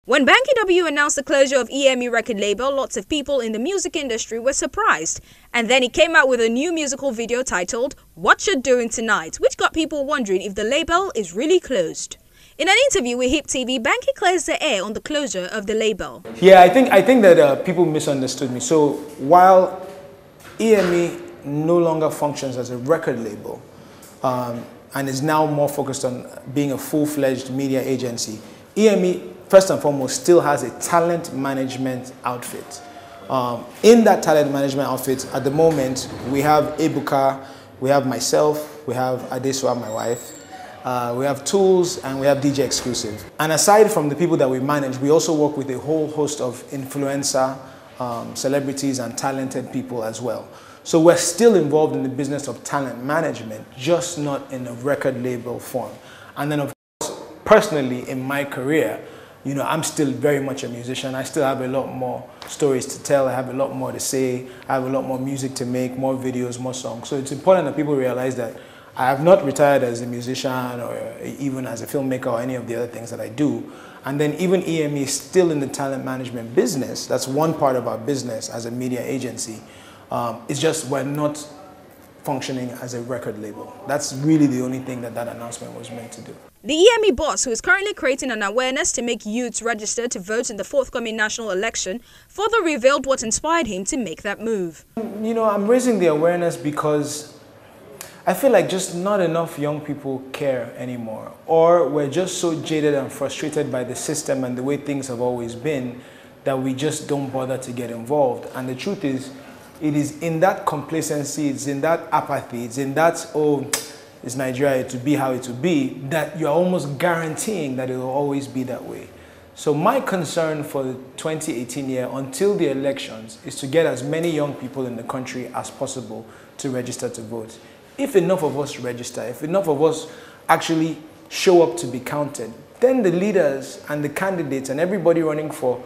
When BANKY W announced the closure of E.M.E record label, lots of people in the music industry were surprised. And then he came out with a new musical video titled "WATCHA Doing Tonight," which got people wondering if the label is really closed. In an interview with HipTv, BANKY clears the air on the closure of the label. Yeah, I think that people misunderstood me. So while E.M.E no longer functions as a record label and is now more focused on being a full-fledged media agency, E.M.E first and foremost still has a talent management outfit. In that talent management outfit, at the moment, we have Ebuka, we have myself, we have Adesua, my wife, we have Tools, and we have DJ Exclusive. And aside from the people that we manage, we also work with a whole host of influencer, celebrities, and talented people as well. So we're still involved in the business of talent management, just not in a record label form. And then, of course, personally, in my career, you know, I'm still very much a musician. I still have a lot more stories to tell. I have a lot more to say. I have a lot more music to make, more videos, more songs. So it's important that people realize that I have not retired as a musician or even as a filmmaker or any of the other things that I do. And then even E.M.E is still in the talent management business. That's one part of our business as a media agency. It's just we're not functioning as a record label. That's really the only thing that announcement was meant to do. The E.M.E boss, who is currently creating an awareness to make youths register to vote in the forthcoming national election, further revealed what inspired him to make that move. You know, I'm raising the awareness because I feel like just not enough young people care anymore, or we're just so jaded and frustrated by the system and the way things have always been that we just don't bother to get involved. And the truth is, it is in that complacency, it's in that apathy, it's in that, oh, it's Nigeria, to be how it will be, that you're almost guaranteeing that it will always be that way. So my concern for the 2018 year until the elections is to get as many young people in the country as possible to register to vote. If enough of us register, if enough of us actually show up to be counted, then the leaders and the candidates and everybody running for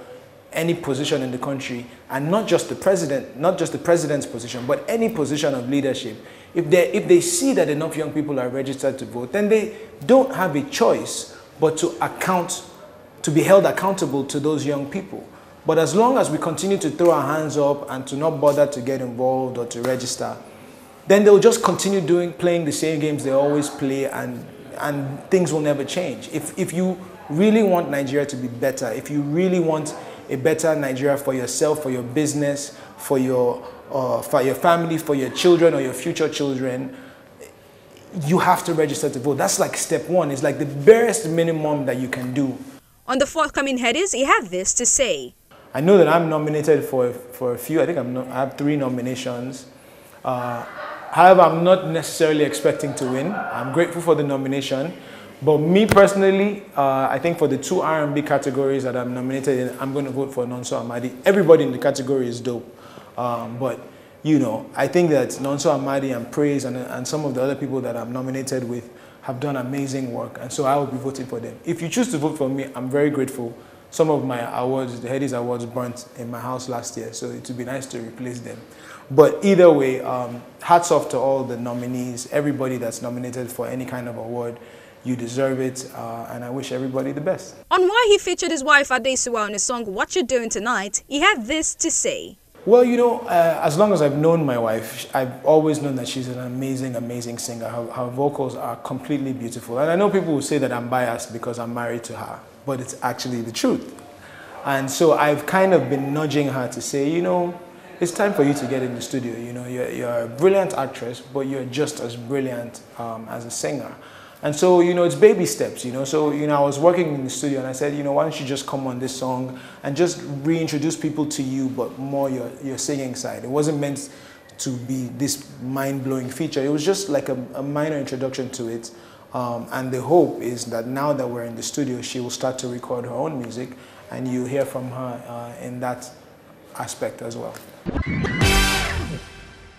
any position in the country, and not just the president, not just the president's position, but any position of leadership, if they see that enough young people are registered to vote, then they don't have a choice but to be held accountable to those young people. But as long as we continue to throw our hands up and to not bother to get involved or to register, then they'll just continue playing the same games they always play, and things will never change. If you really want Nigeria to be better, if you really want a better Nigeria for yourself, for your business, for your family, for your children or your future children, you have to register to vote. That's like step one. It's like the barest minimum that you can do. On the forthcoming headers, he had this to say. I know that I'm nominated for a few. I think I have 3 nominations. However, I'm not necessarily expecting to win. I'm grateful for the nomination. But me personally, I think for the 2 R&B categories that I'm nominated in, I'm going to vote for Nonso Amadi. Everybody in the category is dope. But, you know, I think that Nonso Amadi and Praise and some of the other people that I'm nominated with have done amazing work. And so I will be voting for them. If you choose to vote for me, I'm very grateful. Some of my awards, the Headies Awards, burnt in my house last year. So it would be nice to replace them. But either way, hats off to all the nominees, everybody that's nominated for any kind of award. You deserve it, and I wish everybody the best. On why he featured his wife Adesua on his song "WATCHA Doing Tonight," he had this to say. Well, you know, as long as I've known my wife, I've always known that she's an amazing, amazing singer. Her vocals are completely beautiful. And I know people will say that I'm biased because I'm married to her, but it's actually the truth. And so I've kind of been nudging her to say, you know, it's time for you to get in the studio. You know, you're a brilliant actress, but you're just as brilliant as a singer. And so, you know, it's baby steps, you know. So, you know, I was working in the studio and I said, you know, why don't you just come on this song and just reintroduce people to you, but more your singing side. It wasn't meant to be this mind-blowing feature. It was just like a minor introduction to it. And the hope is that now that we're in the studio, she will start to record her own music and you'll hear from her in that aspect as well.